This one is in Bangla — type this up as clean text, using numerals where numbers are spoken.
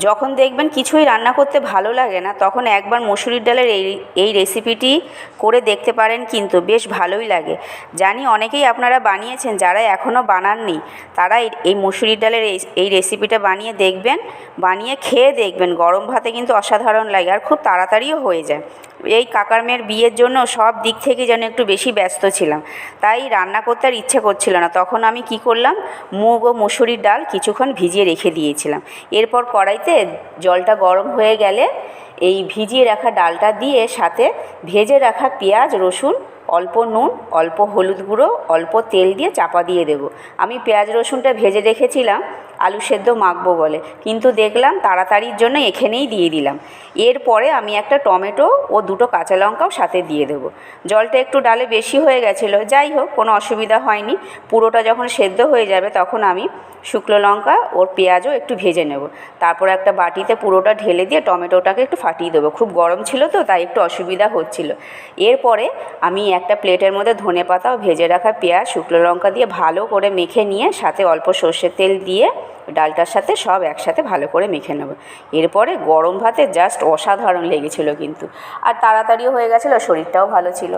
যখন দেখবেন কিছুই রান্না করতে ভালো লাগে না, তখন একবার মসুরির ডালের এই রেসিপিটি করে দেখতে পারেন, কিন্তু বেশ ভালোই লাগে। জানি অনেকেই আপনারা বানিয়েছেন, যারা এখনও বানাননি তারা এই মসুরির ডালের এই রেসিপিটা বানিয়ে দেখবেন, বানিয়ে খেয়ে দেখবেন। গরম ভাতে কিন্তু অসাধারণ লাগে আর খুব তাড়াতাড়িও হয়ে যায়। এই কাকার মেয়ের বিয়ের জন্য সব দিক থেকে যেন একটু বেশি ব্যস্ত ছিলাম, তাই রান্না করতে আর ইচ্ছে করছিল না। তখন আমি কি করলাম, মুগ ও মসুরির ডাল কিছুক্ষণ ভিজিয়ে রেখে দিয়েছিলাম। এরপর কড়াইতে জলটা গরম হয়ে গেলে এই ভিজিয়ে রাখা ডালটা দিয়ে সাথে ভেজে রাখা পেঁয়াজ, রসুন, অল্প নুন, অল্প হলুদ গুঁড়ো, অল্প তেল দিয়ে চাপা দিয়ে দেবো। আমি পেঁয়াজ রসুনটা ভেজে রেখেছিলাম আলু সেদ্ধ মাখবো বলে, কিন্তু দেখলাম তাড়াতাড়ির জন্য এখানেই দিয়ে দিলাম। এরপরে আমি একটা টমেটো ও দুটো কাঁচা লঙ্কাও সাথে দিয়ে দেবো। জলটা একটু ডালে বেশি হয়ে গেছিলো, যাই হোক কোনো অসুবিধা হয়নি। পুরোটা যখন সেদ্ধ হয়ে যাবে তখন আমি শুকনো লঙ্কা ওর পেঁয়াজও একটু ভেজে নেব। তারপর একটা বাটিতে পুরোটা ঢেলে দিয়ে টমেটোটাকে একটু ফাটিয়ে দেবো। খুব গরম ছিল তো, তাই একটু অসুবিধা হচ্ছিল। এরপরে আমি একটা প্লেটের মধ্যে ধনেপাতা ও ভেজে রাখা পেঁয়াজ, শুকনো লঙ্কা দিয়ে ভালো করে মেখে নিয়ে সাথে অল্প সর্ষের তেল দিয়ে ডালটার সাথে সব একসাথে ভালো করে মেখে নেব। এরপরে গরম ভাতে জাস্ট অসাধারণ লেগেছিল কিন্তু, আর তাড়াতাড়িও হয়ে গেছিলো, শরীরটাও ভালো ছিল।